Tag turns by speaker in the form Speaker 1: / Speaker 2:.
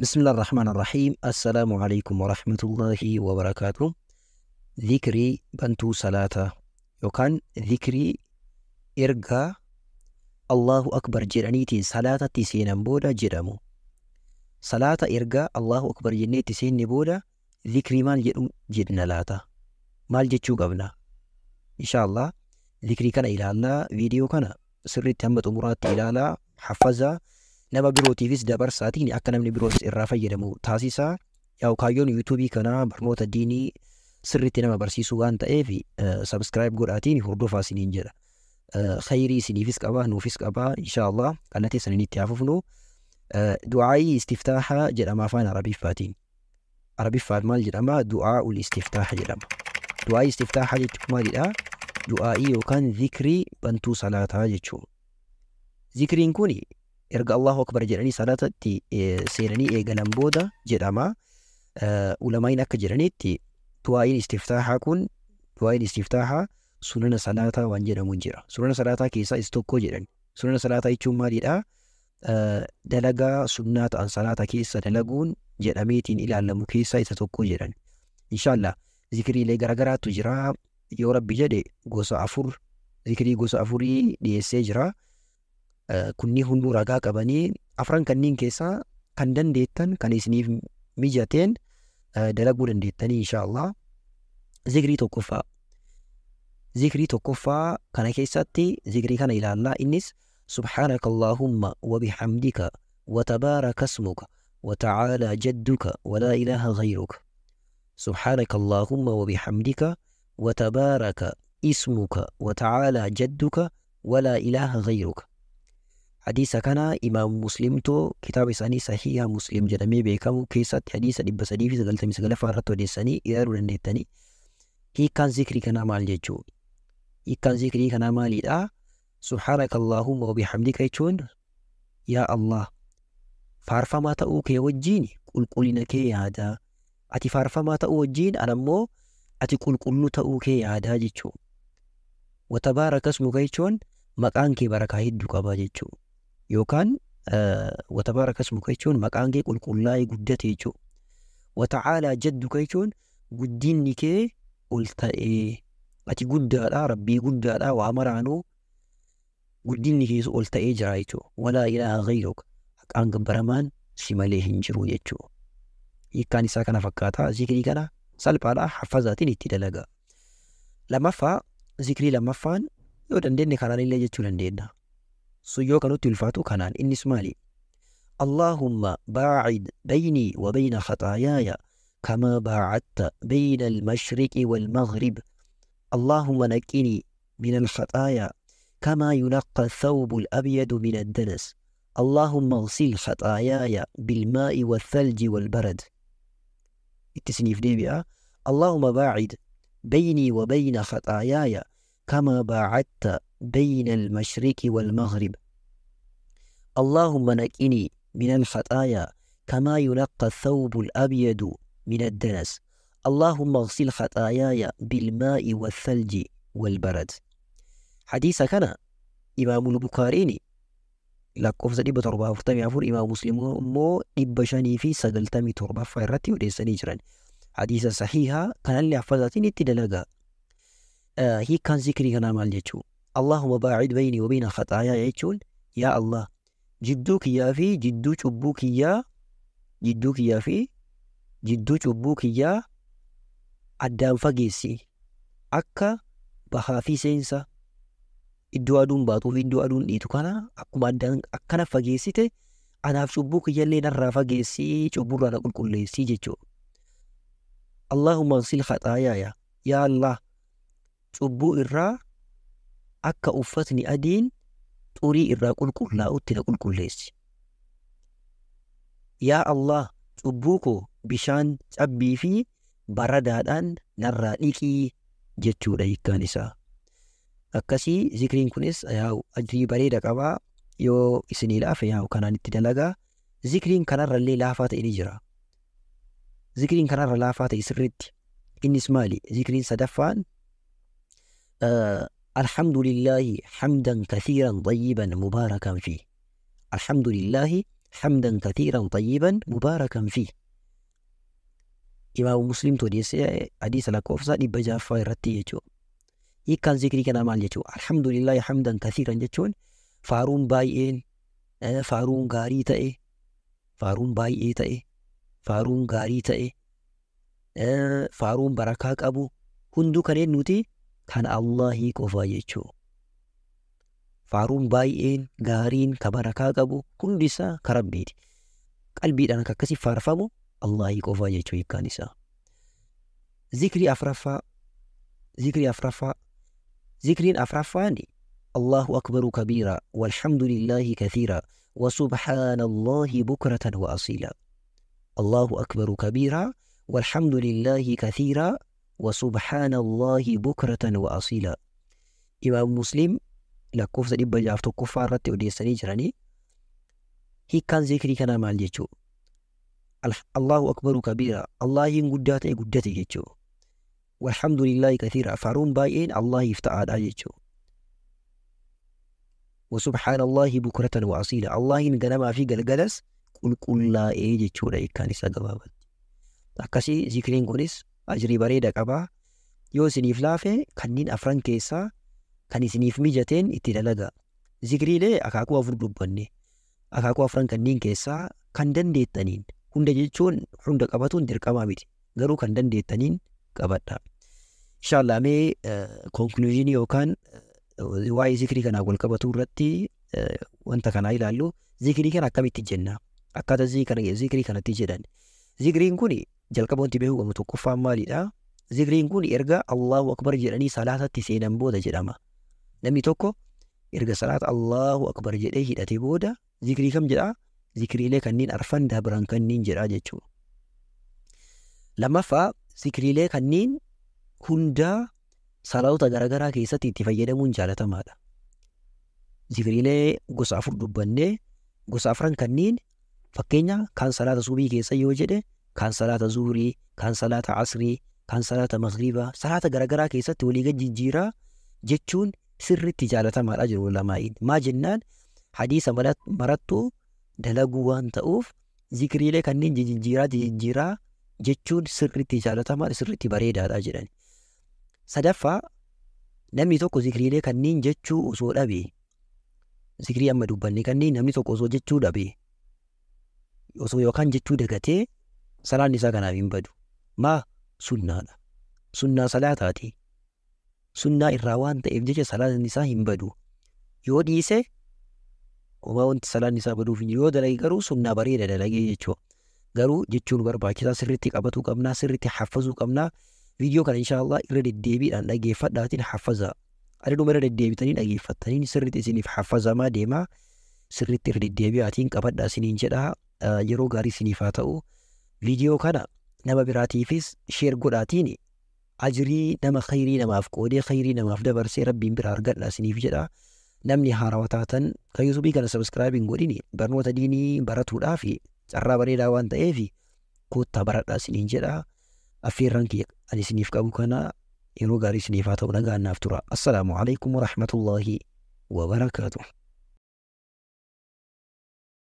Speaker 1: بسم الله الرحمن الرحيم. السلام عليكم ورحمة الله وبركاته. ذكري بنتو صلاة يوكان ذكري إرقى الله أكبر جرانيتي صلاة تسين بودا جرامو صلاة إرقى الله أكبر جنيتي تسين بودا ذكري مال جدنا لاتا مال جتشو قبنا إن شاء الله. ذكري كان إلى الله فيديو كان سري تهمت أمورات إلى الله حفظة nama birootiifis dabarsaatiin akka namni biroos irraa fayyadamu taasisaa. Yaa'u kaayyoon yuutuubii kanaa barnoota diinii sirriitti nama barsiisuu waan ta'eef sabskiraayib godhaatiin hordofaa isiniin jedha. Khayrii isiniifis qabaa nuufis qabaa inshaallah. Kallattii saniin itti hafufnu du'aayii istiftaahaa jedhama afaan arabiffaatiin. Arabiffaan maal jedhama? Du'aa'ul istiftaaha jedhama. Du'aayii istiftaaha jechuun maalidha? Du'aayii yookaan zikrii bantuu salaataa jechuudha. Zikriin kuni erga Allahu Akbar jedhanii salaatatti seenanii eegalan booda jedhama. Ulamaa'in akka jedhanitti du'aa'iin istiftaahaa kun du'aa'iin istiftaahaa sunana salaataa waan jedhamu jira. Sunana salaataa keessaa isa tokko jedhan. Sunana salaataa jechuun maalidha? Dalagaa sunnaa ta'an salaata keessa dalaguun jedhameetiin ilaalamu keessaa isa tokko jedhan. Inshaallah zikriilee garagaraatu jira. Yoo Rabbi jedhe gosa afur zikrii gosa afurii dhiyeessee jira. Kunni hunduu ragaa qabanii afran kanneen keessaa kan dandeettan kan isiniif mijateen dalaguu dandeettanii inshaallah. Zikrii tokkoffaa kana keessatti zikrii kana ilaallaa. Innis subhaanaka Allaahumma wa bihamdika wa tabaaraka ismuka wa ta'aalaa jadduka wa laa ilaaha ghayruka. Subhaanaka Allaahumma wa bihamdika wa tabaaraka ismuka wa ta'aalaa jadduka wa laa ilaaha ghayruka. Hadiisa kana Imaam Muslimtoo kitaaba isaanii Sahiha Muslim jedhamee beekamu keessatti hadiisa 399 irratti odeessanii ilaaluu dandeettanii. Hiikkaan zikrii kanaa maal jechuudha? Hiikkaan zikrii kanaa maalidha? Subhaanaka Allaahumma wa bihamdika jechuun yaa Allah faarfamaa ta'uu kee wajjiin qulqullina kee yaadaa. Ati faarfamaa ta'uu wajjiin anammoo ati qulqulluu ta'uu kee yaadaa jechuudha. Wa tabaaraka ismuka jechuun maqaan kee barakaa hedduu qaba jechuudha. Yookaan watabaaraka ismuka jechuun maqaan kee qulqullaa'ee guddate jechuudha. Wata'aalaa jadduka jechuun guddinni kee ol ta'ee ati guddaadha, rabbii guddaadha, waa maraanuu guddinni kee ol ta'ee jira jechuudha. Walaa ilaaha ghayruka haqaan gabbaramaan si malee hin jiru jechuudha. Hiikkaan isaa kana fakkaata. Zikrii kana salphaadha, hafazaatiin itti dalaga. Lammaffaa zikrii lammaffaan yoo dandeenye kanaan illee jechuu dandeenya. Suyyoo kanutti ulfaatu kanaan innis maali? Allaahumma baacid baynii wa bayna khataayaaya kamaa baacadta bayna almashriqi waalmaghrib. Allaahumma naqqinii min alkhataayaa kamaa yunaqqa athawbu alabyadu min addanas. Allaahumma اغسل خطاياي بالماء والثلج والبرد. التسنيف ديبئة. اللهم باعد بيني وبين خطاياي كما باعدت بين المشرق والمغرب. اللهم نقني من الخطايا كما ينقى الثوب الأبيض من الدنس. اللهم اغسل خطاياي بالماء والثلج والبرد. حديث كان إمام البخاري لقف زدي بتربة فرتمي عفور إمام مسلم مو إبشاني في سجلتمي تربة فيرتي وديسني جران. حديث صحيحة كان اللي حفظتني تدلقا. هي كان ذكري كان عمل يجو. اللهم باعد بيني وبين خطاياي يجون يا الله جدوك يا في جدو شبوك يا جدوك يا في جدو شبوك يا أدام فجيسي أكا بخافي سينسا إدو أدون باتو في إدو أدون إيتو كانا أكما أدان أكنا فجيسي أنا في شبوك يلي نرى فجيسي شبور أنا كل سيجيجو. اللهم اغسل خطاياي يا الله شبو إرّا akka uffatni adiin xurii irraa qulqullaa'utti na qulqulleessi. Yaa Allah cubbuu koo bishaan cabbii fi baradaadhaan narraa dhiqii jechuudha hiikkaan isaa. Akkasii zikriin kunis ajrii bareeda qabaa. Yoo isinii laafe kanaan itti dalagaa. Zikriin kanarra illee laafaa ta'e ni jira. Zikriin kanarra laafaa ta'e sirriitti. Innis maali? Zikriin sadaffaan الحمد لله حمدا كثيرا طيبا مباركا فيه. الحمد لله حمدا كثيرا طيبا مباركا فيه. إمام مسلم توديسي حديث لكوفسا دي بجافا يرتي يجو كان ذكري كان مال يجو الحمد لله حمدا كثيرا جتون فارون بايئين فارون غاري تأي فارون بايئي تأي فارون غاري تأي فارون بركاك أبو هندو كان نوتي كان الله كوفا يجو فارون بايئين غارين كبركاك أبو كندسا كربيتي قلبي أنا ككسي فارفمو الله كوفا يجو يكانسا. ذكري أفرفا ذكرين أفرفاني الله أكبر كبيرا والحمد لله كثيرا وسبحان الله بكرة وأصيلا. الله أكبر كبيرا والحمد لله كثيرا وسبحان الله بكرة وأصيلا. إمام مسلم لكوف سدي بجافتو كفار رتي وديساني جراني هي كان ذكري كان مال جيتشو الله أكبر كبيرا الله ينقداتي قداتي جيتشو والحمد لله كثيرا فارون بايين الله يفتعاد أجيتشو وسبحان الله بكرة وأصيلا الله ينقنما في قلقلس قل لا إيجيتشو لا إكاني ساقبابت أكاسي ذكرين كونيس أجري بريدا قبا يو سنيف لافي كنين أفران كيسا كان سنيف ميجاتين اتدلقا ذكري لي أكاكو أفر دباني أكاكو أفران كنين كيسا كندن ديتانين هندا جيتشون هندا قباتون در قماميت غرو كندن ديتانين قباتا إن شاء الله مي conclusion يوكان واي ذكري كان أقول قباتو رتي وانتا كان عيلالو ذكري كان أكامي تجنة أكادا ذكري كان تجدان ذكرين كوني جلقبون تبهو ومتوقفا مالي دا ذكرين كوني إرغا الله أكبر جراني صلاة تسينان بودا جراما نمي توكو إرغا صلاة الله أكبر جراني هداتي بودا ذكري كم جرا ذكري لي كنين أرفان دابران كنين جرا جيشو لما فا ذكري لي كنين هندا صلاة غرغرا كيساتي تفيدمون جالتا مادا ذكري لي غسافر دباني غسافران كنين فكينيا كان صلاة صوبي كيسا يوجده كان صلاة زوري كان صلاة عصري كان صلاة مغربة صلاة غرغرا كيسا توليغا جيجيرا جتشون سر التجارة مع الأجر واللمائين ما جنان حديث مرتو دلقوان تأوف ذكري لك أنين جيجيرا جتشون سر التجارة مع سر التباريد هذا أجران صدفة نمي توكو ذكري لك أنين جتشو أسول أبي ذكري أما دوباني كنين نمي توكو أسول جتشو دبي osoo yookaan jechuu dagatee salaan isaa kanaaf hin badu maa sunnaadha sunnaa salaataati sunnaa irraa waan ta'eef jecha salaan isaa hin badu yoo dhiise homaa wanti salaan isaa baduuf yoo dalage garuu sunnaa bareeda dalagee jechuu garuu jechuun barbaachisaa sirriitti qabatuu qabnaa sirriitti haffazuu qabnaa viidiyoo kana inshaallah irra deddeebiidhaan dhageeffadhaatiin haffaza adaduma irra deddeebitanii dhageeffattaniin sirriitti isiniif haffazamaa deemaa sirriitti irra deddeebi'aatiin qabadhaa isiniin jedhaa yeroo gaarii isiniif haa ta'u viidiyoo kana nama biraatiifis sheer godhaatiin ajrii nama khayrii namaaf qoodee khayrii namaaf dabarsee rabbiin bira argadha isiniif jedha namni haarawaa taatan kan yuutuubii kana sabskraayibii hin godhin barnoota diinii baratuudhaaf carraa bareedaa waan ta'eef koottaa baradhaa isiniin jedha affeerran kiyya ani isiniif qabu kana yeroo gaarii isiniif haa ta'u nagaan naaf tura assalaamu alaikum warahmatullaahi wabarakaatuh